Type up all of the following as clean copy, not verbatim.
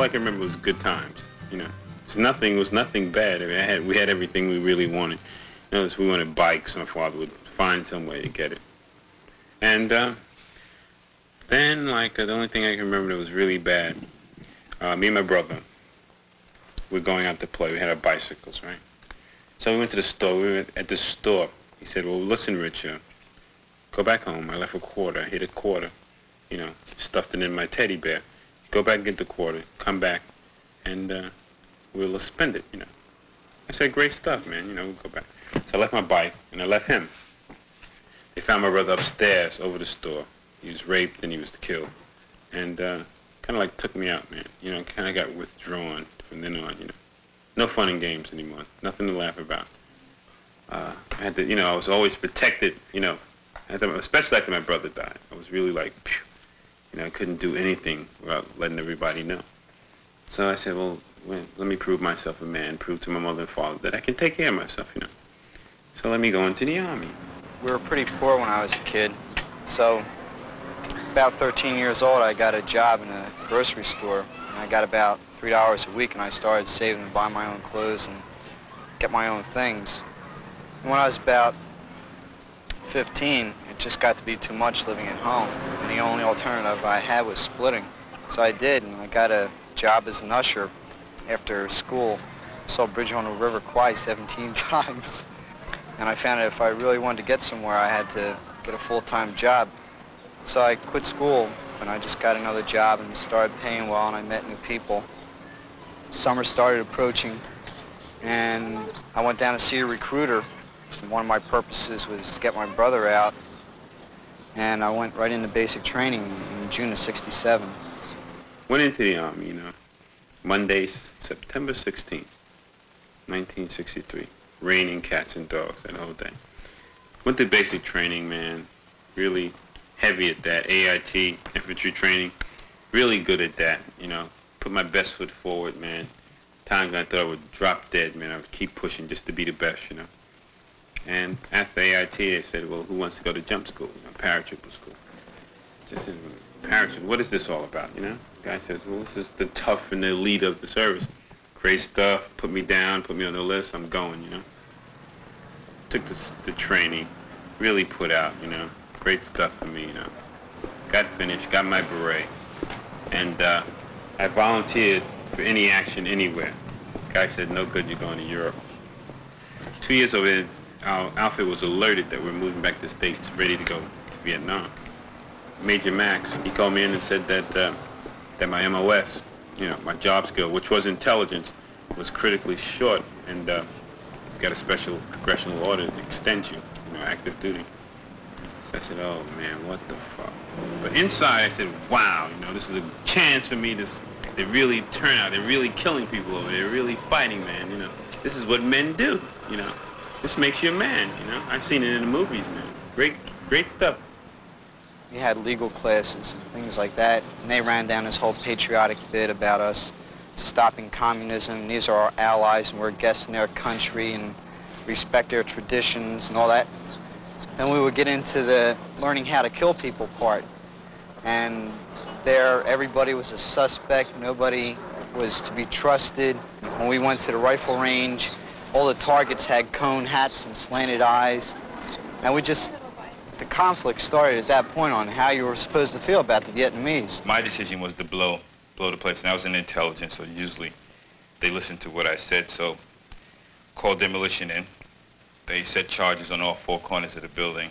I can remember was good times, you know. It was nothing bad. I mean, we had everything we really wanted. You know, we wanted bikes, my father would find some way to get it. And then, like, the only thing I can remember that was really bad, me and my brother were going out to play. We had our bicycles, right? So we went to the store. We were at the store. He said, well, listen, Rich, go back home. I left a quarter. I hid a quarter, you know, stuffed it in my teddy bear. Go back and get the quarter. Come back, and we'll spend it, you know. I said, great stuff, man. You know, we'll go back. So I left my bike, and I left him. They found my brother upstairs over the store. He was raped, and he was killed. And kind of like took me out, man. You know, kind of got withdrawn from then on, you know. No fun and games anymore. Nothing to laugh about. I had to, you know, I was always protected, you know. Especially after my brother died. I was really like, phew. You know, I couldn't do anything without letting everybody know. So I said, well, let me prove myself a man, prove to my mother and father that I can take care of myself, you know. So let me go into the Army. We were pretty poor when I was a kid. So about 13 years old, I got a job in a grocery store. And I got about $3 a week, and I started saving to buy my own clothes and get my own things. And when I was about 15, it just got to be too much living at home. And the only alternative I had was splitting. So I did, and I got a job as an usher after school. Saw Bridge on the River Kwai 17 times. And I found that if I really wanted to get somewhere, I had to get a full-time job. So I quit school, and I just got another job and started paying well, and I met new people. Summer started approaching, and I went down to see a recruiter. One of my purposes was to get my brother out, and I went right into basic training in June of '67. Went into the Army, you know, Monday, September 16th, 1963. Raining cats and dogs that whole day. Went to basic training, man. Really heavy at that. AIT, infantry training. Really good at that, you know. Put my best foot forward, man. Times I thought I would drop dead, man. I would keep pushing just to be the best, you know. And after AIT, they said, well, who wants to go to jump school, you know, paratrooper school? Just said, parachute, what is this all about, you know? The guy says, well, this is the tough and the elite of the service. Great stuff, put me down, put me on the list, I'm going, you know. Took the training, really put out, you know. Great stuff for me, you know. Got finished, got my beret, and I volunteered for any action anywhere. The guy said, no good, you're going to Europe. 2 years over there, our outfit was alerted that we're moving back to the States, ready to go to Vietnam. Major Max, he called me in and said that my MOS, you know, my job skill, which was intelligence, was critically short, and he's got a special congressional order to extend you, you know, active duty. So I said, oh man, what the fuck? But inside I said, wow, you know, this is a chance for me to really turn out. They're really killing people over there. They're really fighting, man, you know. This is what men do, you know. This makes you a man, you know. I've seen it in the movies, man. Great stuff. We had legal classes and things like that, and they ran down this whole patriotic bit about us stopping communism. These are our allies, and we're guests in their country, and respect their traditions and all that. Then we would get into the learning how to kill people part, and there everybody was a suspect. Nobody was to be trusted. When we went to the rifle range, all the targets had cone hats and slanted eyes, and the conflict started at that point on how you were supposed to feel about the Vietnamese. My decision was to blow the place, and I was in intelligence, so usually they listened to what I said, so called demolition in. They set charges on all four corners of the building,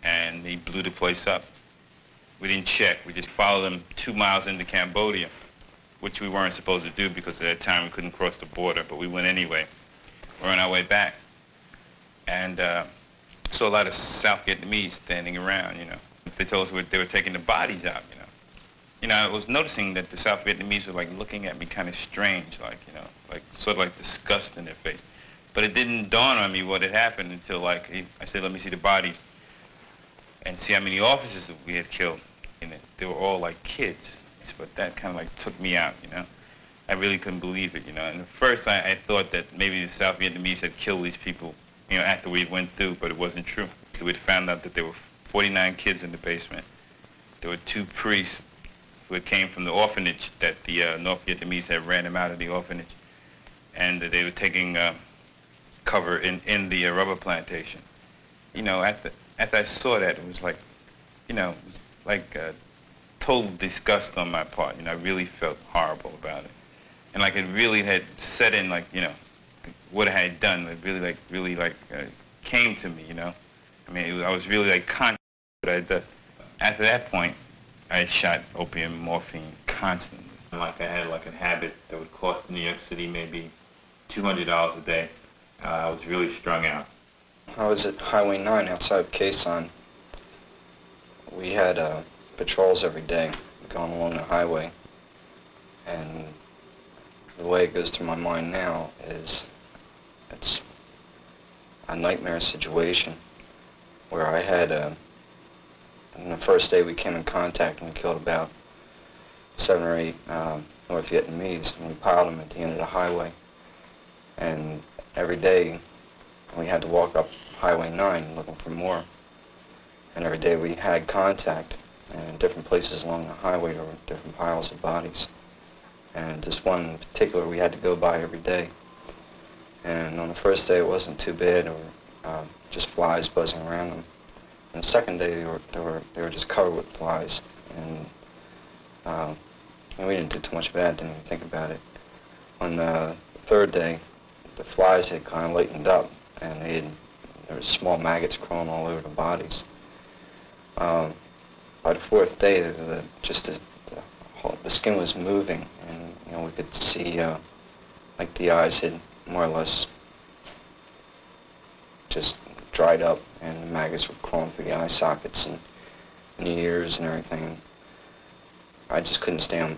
and they blew the place up. We didn't check. We just followed them 2 miles into Cambodia, which we weren't supposed to do because at that time we couldn't cross the border, but we went anyway. We're on our way back. And saw a lot of South Vietnamese standing around, you know. They told us they were taking the bodies out, you know. You know, I was noticing that the South Vietnamese were like looking at me kind of strange, like, you know, like sort of like disgust in their face. But it didn't dawn on me what had happened until like, I said, let me see the bodies and see how many officers we had killed in it. They were all like kids, but that kind of like took me out, you know. I really couldn't believe it, you know. And at first I thought that maybe the South Vietnamese had killed these people, you know, after we went through, but it wasn't true. So we'd found out that there were 49 kids in the basement. There were 2 priests, who had came from the orphanage that the North Vietnamese had ran him out of the orphanage, and they were taking cover in the rubber plantation. You know, after I saw that, it was like, you know, it was like total disgust on my part. You know, I really felt horrible about it, and like it really had set in, like, you know, what I had done. It really came to me. You know, I mean, I was really like conscious of what I had done. After that point, I had shot opium, morphine constantly. Like I had like a habit that would cost New York City maybe $200 a day. I was really strung out. I was at Highway 9 outside of Quezon. We had patrols every day going along the highway, and the way it goes through my mind now is it's a nightmare situation where I had on the first day we came in contact and we killed about 7 or 8 North Vietnamese, and we piled them at the end of the highway. And every day we had to walk up Highway 9 looking for more. And every day we had contact, and in different places along the highway there were different piles of bodies. And this one in particular we had to go by every day. And on the first day it wasn't too bad, there were just flies buzzing around them. And the second day they were just covered with flies. And we didn't do too much of that, didn't even think about it. On the third day, the flies had kind of lightened up, and there were small maggots crawling all over the bodies. By the fourth day, the skin was moving, and you know we could see like the eyes had more or less just dried up, and the maggots were crawling through the eye sockets and the ears and everything. I just couldn't stand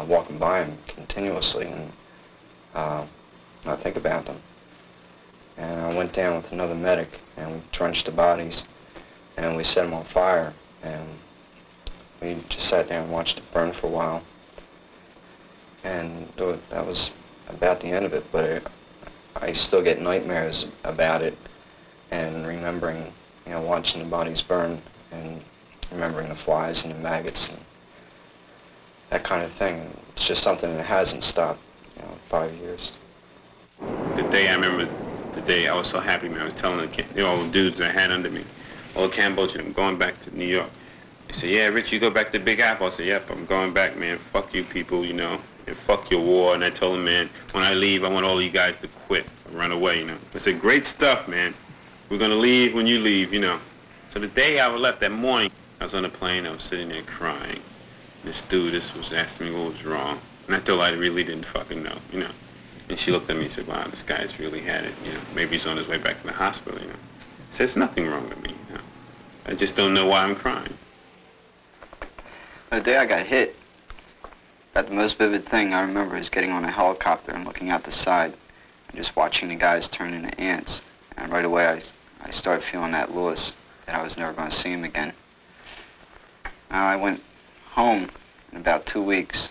walking by them continuously and not think about them. And I went down with another medic, and we drenched the bodies, and we set them on fire, and we just sat there and watched it burn for a while. And that was about the end of it, but I still get nightmares about it, and remembering, you know, watching the bodies burn, and remembering the flies and the maggots and that kind of thing. It's just something that hasn't stopped, you know, 5 years. The day I remember, the day I was so happy, man, I was telling all the dudes I had under me, all the Cambodians, I'm going back to New York. They said, yeah, Rich, you go back to Big Apple. I said, yep, I'm going back, man. Fuck you people, you know, and fuck your war. And I told them, man, when I leave, I want all you guys to quit or run away, you know. I said, great stuff, man. We're going to leave when you leave, you know. So the day I left, that morning, I was on the plane, I was sitting there crying. This stewardess was asking me what was wrong. And I told her I really didn't fucking know, you know. And she looked at me and said, wow, this guy's really had it, you know. Maybe he's on his way back to the hospital, you know. I said, there's nothing wrong with me, you know. I just don't know why I'm crying. The day I got hit, about the most vivid thing I remember is getting on a helicopter and looking out the side and just watching the guys turn into ants. And right away I started feeling that loss, that I was never going to see him again. I went home in about 2 weeks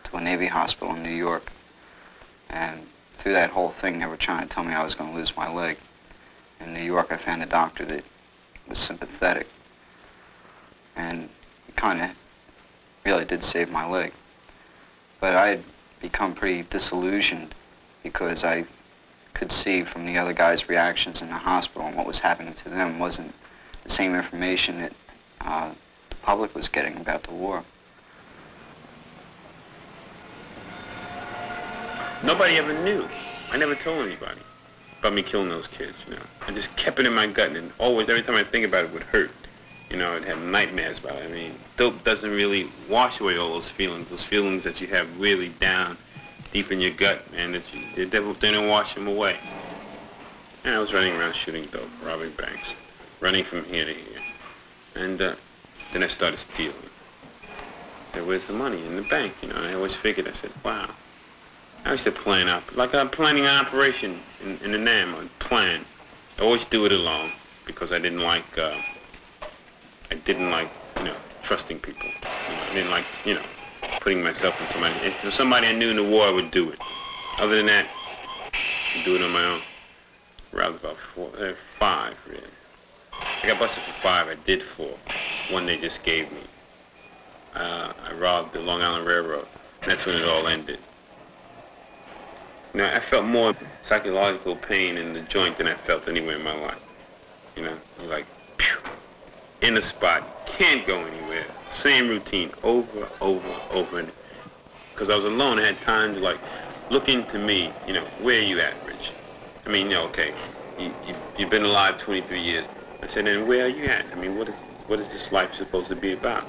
to a Navy hospital in New York. And through that whole thing, they were trying to tell me I was going to lose my leg. In New York, I found a doctor that was sympathetic. And he kind of really did save my leg. But I had become pretty disillusioned because I could see from the other guys' reactions in the hospital and what was happening to them wasn't the same information that the public was getting about the war. Nobody ever knew. I never told anybody about me killing those kids, you know. I just kept it in my gut, and always, every time I think about it, it would hurt. You know, I'd have nightmares about it. I mean, dope doesn't really wash away all those feelings that you have really down deep in your gut, man, that the devil didn't wash them away. And I was running around shooting dope, robbing banks, running from here to here. And then I started stealing. I said, where's the money? In the bank, you know. And I always figured, I said, wow. I used to plan out, like I'm planning an operation in the NAM, I'd plan. I always do it alone because I didn't like, you know, trusting people. You know, I didn't like, you know, putting myself in somebody. If it was somebody I knew in the war, I would do it. Other than that, I'd do it on my own. Around about 5, really. I got busted for 5, I did 4. 1 they just gave me. I robbed the Long Island Railroad. That's when it all ended. I felt more psychological pain in the joint than I felt anywhere in my life. Like, phew, in the spot, can't go anywhere. Same routine, over, and because I was alone, I had time to like look into me. Where are you at, Rich? I mean, okay, you've been alive 23 years. I said, and where are you at? I mean, what is this life supposed to be about?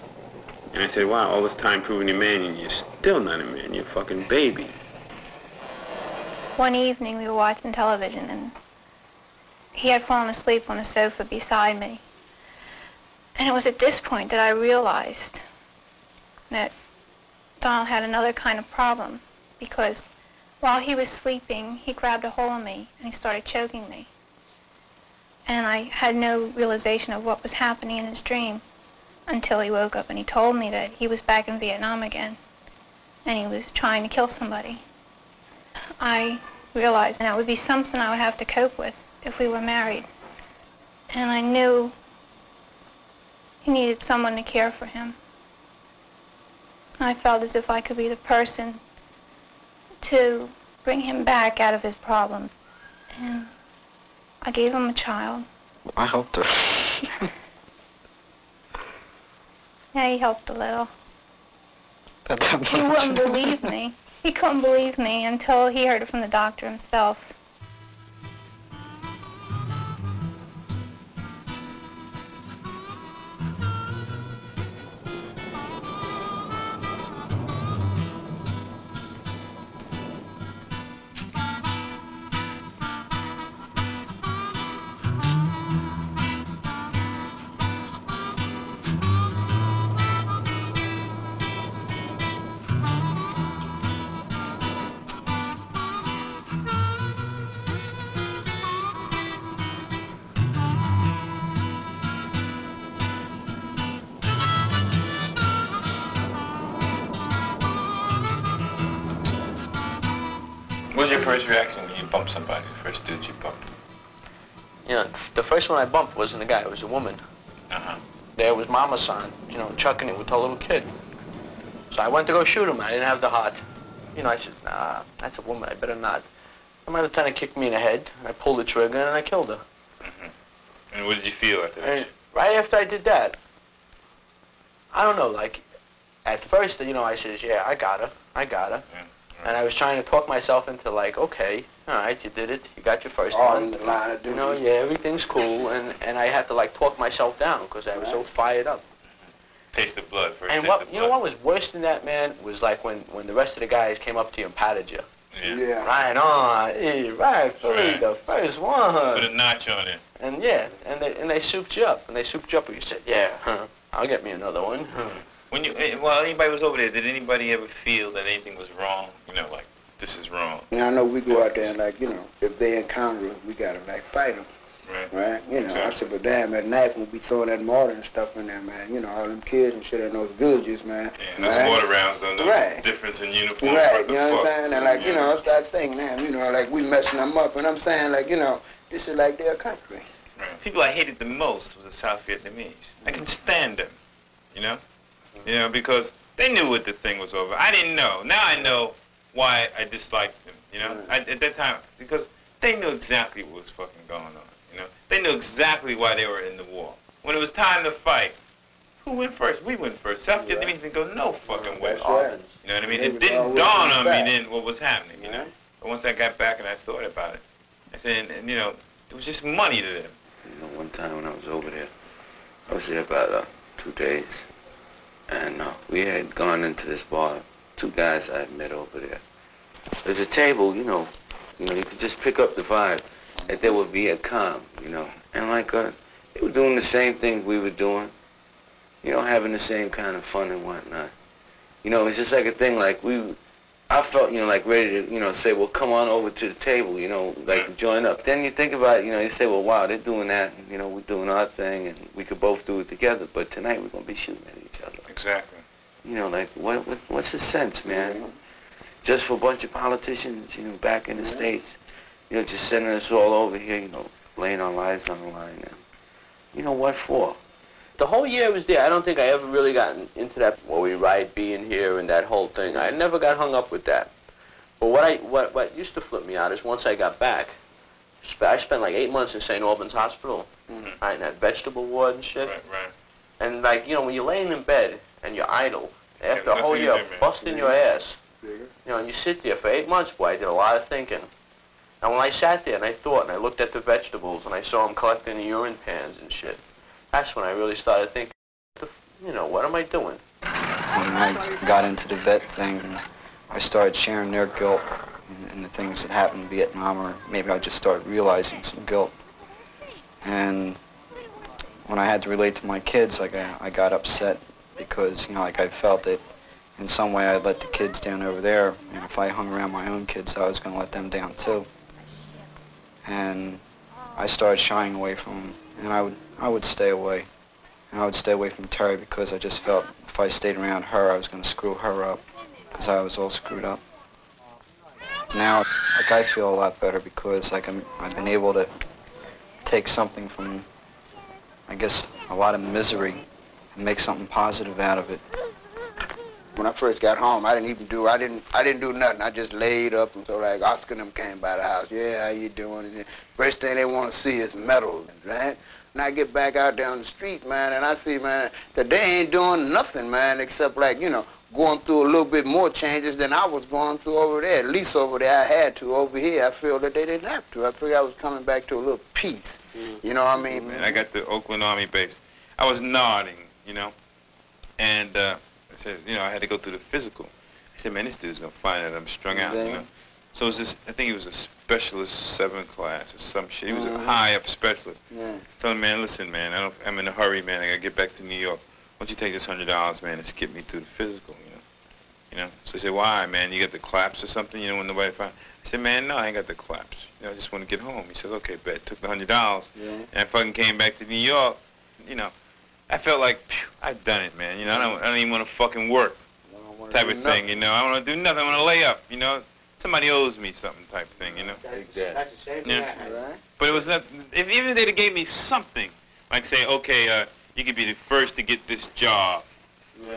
And I said, wow, all this time proving a man, and you're still not a man. You're a fucking baby. One evening we were watching television, and he had fallen asleep on the sofa beside me. And it was at this point that I realized that Donald had another kind of problem, because while he was sleeping, he grabbed a hold of me and he started choking me. And I had no realization of what was happening in his dream until he woke up and he told me that he was back in Vietnam again and he was trying to kill somebody. I realized that would be something I would have to cope with if we were married. And I knew he needed someone to care for him. I felt as if I could be the person to bring him back out of his problems. And I gave him a child. I helped her. Yeah, he helped a little. He wouldn't believe me. He couldn't believe me until he heard it from the doctor himself. What was your first reaction when you bumped somebody, the first dude you bumped? The first one I bumped wasn't a guy, it was a woman. Uh-huh. There was Mama's son, chucking it with her little kid. So I went to go shoot him. I didn't have the heart. I said, nah, that's a woman, I better not. And my lieutenant kicked me in the head, and I pulled the trigger, and I killed her. Mm-hmm. And what did you feel after that? And right after I did that, I don't know, like, at first, I says, yeah, I got her. Yeah. And I was trying to talk myself into like, okay, all right, you did it, you got your first one. In the line of duty. Yeah, everything's cool, and I had to like talk myself down because I was so fired up. Taste of blood first. And what was worse than that, man, was like when the rest of the guys came up to you and patted you. Yeah. Right on, rightfully the first one. Put a notch on it. And yeah, and they souped you up, and you said, yeah, I'll get me another one. When while anybody was over there, did anybody ever feel that anything was wrong? Like, this is wrong. I know we go out there and like, if they encounter us, we gotta like fight them. Right? Exactly. I said, but damn, at night when we throwing that mortar and stuff in there, man, all them kids and shit in those villages, man. Yeah, those water rounds don't know the difference in uniform. Right, you know what I'm saying? And like, I start saying, man, like we messing them up, and I'm saying like, this is like their country. Right. People I hated the most was the South Vietnamese. I can stand them, because they knew what the thing was over. I didn't know. Now I know why I disliked them, at that time, because they knew exactly what was fucking going on, They knew exactly why they were in the war. When it was time to fight, who went first? We went first. South Vietnamese didn't go no fucking way. Right. You know what I mean? It didn't dawn on me then what was happening, But once I got back and I thought about it, I said, and it was just money to them. One time when I was over there, I was there about 2 days. And we had gone into this bar, 2 guys I had met over there. There's a table, you could just pick up the vibe that there would be a calm, And like, they were doing the same thing we were doing, having the same kind of fun and whatnot. It's just like a thing like I felt, like ready to, say, well, come on over to the table, like join up. Then you think about it, you say, well, wow, they're doing that, and, we're doing our thing, and we could both do it together, but tonight we're going to be shooting at each other. Exactly. Like, what's the sense, man? Just for a bunch of politicians, back in the States, just sending us all over here, laying our lives on the line. And, what for? The whole year I was there, I don't think I ever really got into that, where we ride being here and that whole thing. I never got hung up with that. But what used to flip me out is once I got back, I spent like 8 months in St. Albans Hospital. Right, and that vegetable ward and shit. Right. And like, you know, when you're laying in bed and you're idle, after a whole year busting your ass, you know, and you sit there for 8 months, boy, I did a lot of thinking. And when I sat there and I thought and I looked at the vegetables and I saw them collecting the urine pans and shit, that's when I really started thinking, you know, what am I doing? When I got into the vet thing, I started sharing their guilt and the things that happened in Vietnam, or maybe I just started realizing some guilt. And when I had to relate to my kids, like I got upset because, you know, like I felt that in some way I'd let the kids down over there. And if I hung around my own kids, I was going to let them down too. And I started shying away from them, and I would stay away. And I would stay away from Terry because I just felt if I stayed around her, I was going to screw her up because I was all screwed up. Now, like, I feel a lot better because like I've been able to take something from, I guess, a lot of misery and make something positive out of it. When I first got home, I didn't do nothing. I just laid up, and so like Oscar and them came by the house. Yeah, how you doing? And first thing they want to see is medals, right? And I get back out there on the street, man, and I see, man, that they ain't doing nothing, man, except like, you know, going through a little bit more changes than I was going through over there. At least over there I had to. Over here, I feel that they didn't have to. I figured I was coming back to a little peace. You know what I mean? Man, I got the Oakland Army base. I was nodding, you know, and I said, you know, I had to go through the physical. I said, man, this dude's gonna find that I'm strung out, you know. So it was this, I think he was a specialist 7th class or some shit. He was a high up specialist. Told him, man, listen, man, I'm in a hurry, man. I gotta get back to New York. Why don't you take this $100, man, and skip me through the physical, you know? You know. So he said, why, man? You got the claps or something? You know, when nobody found. I said, man, no, I ain't got the claps. You know, I just want to get home. He said, okay, bet. Took the $100, and I fucking came back to New York. You know, I felt like, phew, I've done it, man. You know, I don't even want to fucking work, type of thing. You know, I want to do nothing. I want to lay up. You know, somebody owes me something, type of thing. You know. That's the same thing I had. Right? But it was not. If even they'd have gave me something, like say, okay, you could be the first to get this job.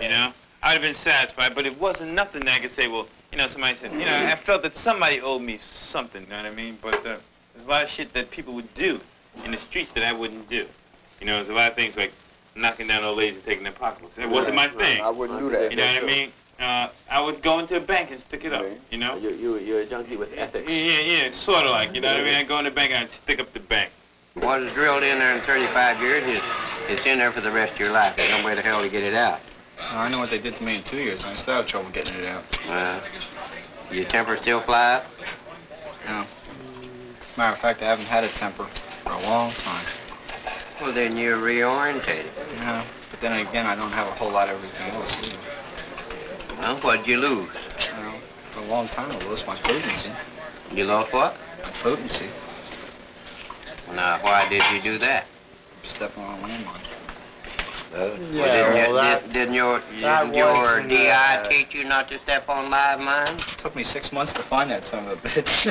You know, I'd have been satisfied. But it wasn't nothing that I could say, well, you know, somebody said, you know, I felt that somebody owed me something. You know what I mean? But there's a lot of shit that people would do in the streets that I wouldn't do. You know, there's a lot of things like knocking down old ladies and taking their pocketbooks. It wasn't my thing. I wouldn't do that. You know what I mean? I would go into a bank and stick it up, you know? You're a junkie with ethics. Yeah, sort of like, you know what I mean? I'd go in the bank and I'd stick up the bank. Once it's drilled in there in 35 years, it's in there for the rest of your life. There's no way to hell to get it out. I know what they did to me in 2 years, and I still have trouble getting it out. Your temper still fly? No. Matter of fact, I haven't had a temper for a long time. Well, then you're reorientated. Yeah, but then again, I don't have a whole lot of everything else either. Well, what'd you lose? Well, for a long time, I lost my potency. You lost what? My potency. Well, now, why did you do that? Stepping on a landmine. Didn't your DI teach you not to step on live mines? It took me 6 months to find that son of a bitch.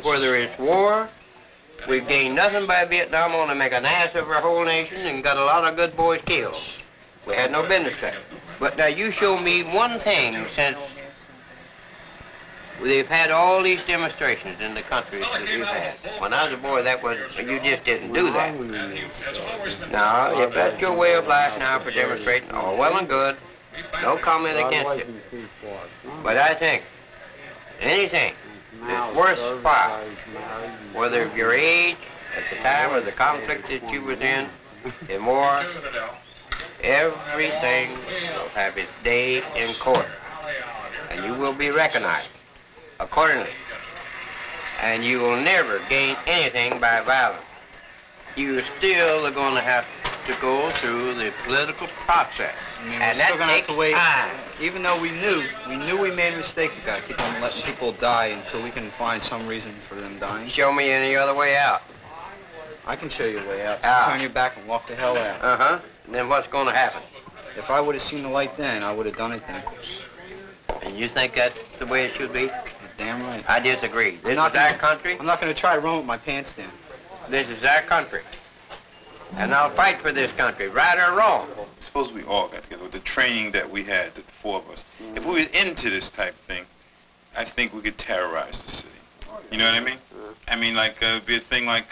Whether it's war, we've gained nothing by Vietnam, only make an ass of our whole nation and got a lot of good boys killed. We had no business there. But now you show me one thing since they've had all these demonstrations in the countries that we've had. When I was a boy, you just didn't do that. Now, if that's your way of life now for demonstrating, all well and good. No comment against it. But I think anything that's worthwhile, whether of your age, at the time of the conflict that you was in war, everything will have its day in court, and you will be recognized accordingly. And you will never gain anything by violence. You still are going to have to go through the political process. And that takes time. Even though we knew we made a mistake, we gotta keep on letting people die until we can find some reason for them dying. Show me any other way out. I can show you a way out. Just turn your back and walk the hell out. And then what's going to happen? If I would have seen the light then, I would have done it then. And you think that's the way it should be? You're damn right. I disagree. This is our country. I'm not going to try to run with my pants down. This is our country. And I'll fight for this country, right or wrong. Suppose we all got together with the training that we had, the four of us. If we was into this type of thing, I think we could terrorize the city. You know what I mean? I mean, like, it'd be a thing like,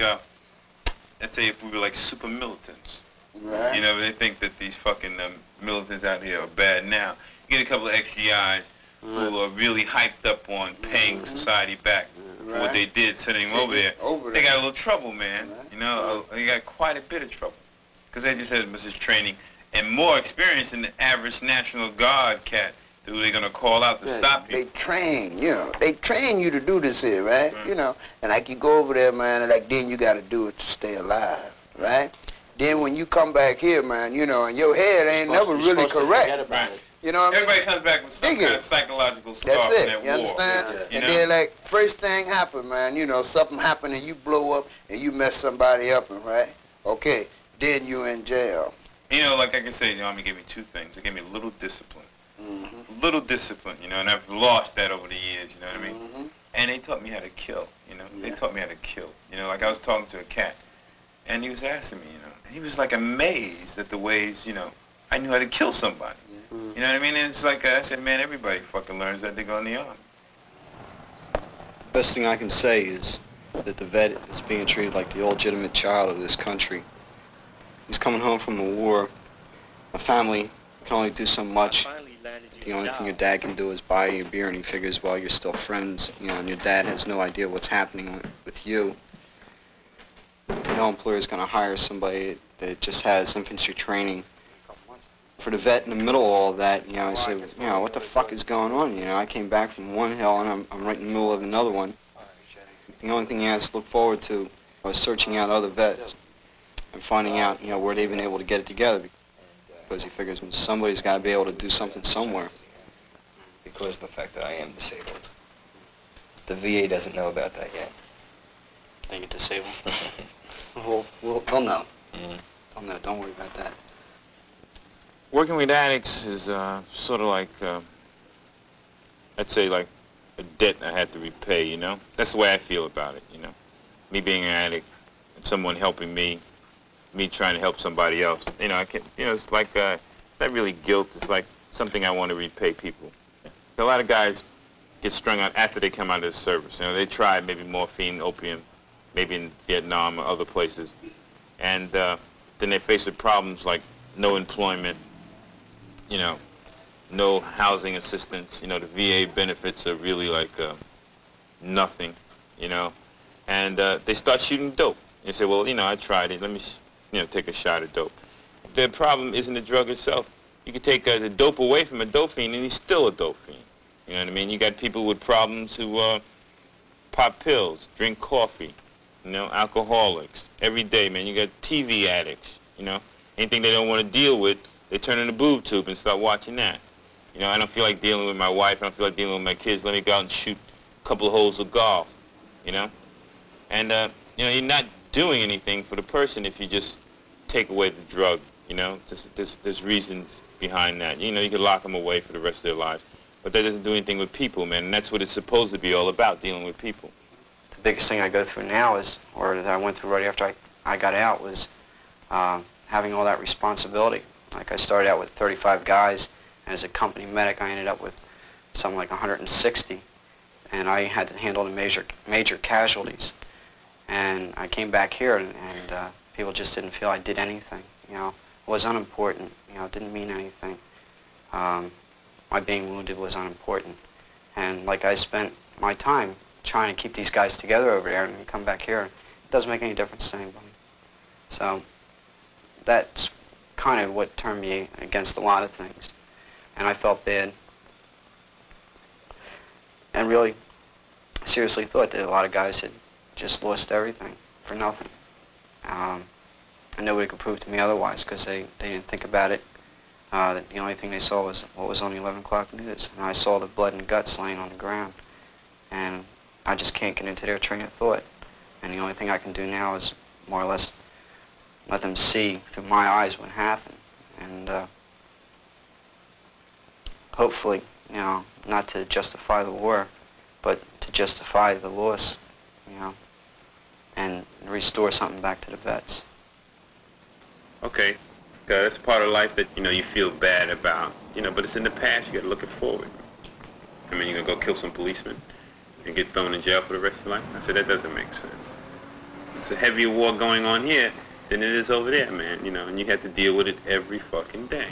let's say if we were like super militants. Right. You know, they think that these fucking militants out here are bad now. You get a couple of ex-GIs who are really hyped up on paying society back for what they did, sending them over there. They got a little trouble, man. Right. You know, they got quite a bit of trouble. Because they just had as much training and more experience than the average National Guard cat who they're going to call out to stop you. They train, you know. They train you to do this here, right? You know, and like you go over there, man, and like then you got to do it to stay alive, right? Then when you come back here, man, you know, and your head ain't never really correct. Right. You know what I mean? Everybody comes back with some kind of psychological scar That's from it, that you war. understand? You And know? then, like, first thing happen, man, you know, something happen and you blow up and you mess somebody up, right? Okay, then you in jail. You know, like I can say, the Army gave me two things. They gave me a little discipline. Little discipline, you know, and I've lost that over the years, you know what I mean? And they taught me how to kill, you know? They taught me how to kill. You know, like I was talking to a cat, and he was asking me, you know, and he was like amazed at the ways, you know, I knew how to kill somebody. You know what I mean? And it's like, I said, man, everybody fucking learns that they go in the Army. Best thing I can say is that the vet is being treated like the illegitimate child of this country. He's coming home from the war. A family can only do so much. The only thing your dad can do is buy you a beer, and he figures, well, you're still friends, you know, and your dad has no idea what's happening with you. No employer is going to hire somebody that just has infantry training. For the vet in the middle of all that, you know, I said, you know, what the fuck is going on? You know, I came back from one hill, and I'm right in the middle of another one. The only thing he has to look forward to was searching out other vets and finding out, you know, where they've been able to get it together. Because he figures somebody's got to be able to do something somewhere. Because of the fact that I am disabled. The VA doesn't know about that yet. They get disabled. Well, they'll know. They'll know. Don't worry about that. Working with addicts is sort of like, I'd say like a debt I had to repay, you know? That's the way I feel about it, you know? Me being an addict and someone helping me trying to help somebody else. You know, I can't, you know, it's like, it's not really guilt, it's like something I want to repay people. A lot of guys get strung out after they come out of the service. You know, they try maybe morphine, opium, maybe in Vietnam or other places. And then they face with problems like no employment, you know, no housing assistance. You know, the VA benefits are really like nothing, you know. And they start shooting dope. You say, well, you know, I tried it. Let me, you know, take a shot of dope. The problem isn't the drug itself. You can take the dope away from a dope fiend and he's still a dope fiend. You know what I mean? You got people with problems who pop pills, drink coffee, you know, alcoholics. Every day, man. You got TV addicts, you know. Anything they don't want to deal with, they turn in the boob tube and start watching that. You know, I don't feel like dealing with my wife. I don't feel like dealing with my kids. Let me go out and shoot a couple of holes of golf, you know. And, you know, you're not doing anything for the person if you just take away the drug, you know. There's reasons behind that. You know, you could lock them away for the rest of their lives. But that doesn't do anything with people, man. And that's what it's supposed to be all about, dealing with people. The biggest thing I go through now is, or that I went through right after I got out, was having all that responsibility. Like I started out with 35 guys, and as a company medic I ended up with something like 160. And I had to handle the major casualties. And I came back here, and people just didn't feel I did anything. You know, it was unimportant. You know, it didn't mean anything. My being wounded was unimportant. And like I spent my time trying to keep these guys together over there, and you come back here, it doesn't make any difference to anybody. So that's kind of what turned me against a lot of things. And I felt bad. And really seriously thought that a lot of guys had just lost everything for nothing. And nobody could prove to me otherwise, because they didn't think about it. The only thing they saw was what was on the 11 o'clock news. And I saw the blood and guts laying on the ground. And I just can't get into their train of thought. And the only thing I can do now is more or less let them see through my eyes what happened. And hopefully, you know, not to justify the war, but to justify the loss, you know, and restore something back to the vets. Okay, that's part of life that, you know, you feel bad about, you know, but it's in the past. You got to look it forward. I mean, you're going to go kill some policemen and get thrown in jail for the rest of your life? I said, that doesn't make sense. It's a heavier war going on here than it is over there, man, you know, and you have to deal with it every fucking day.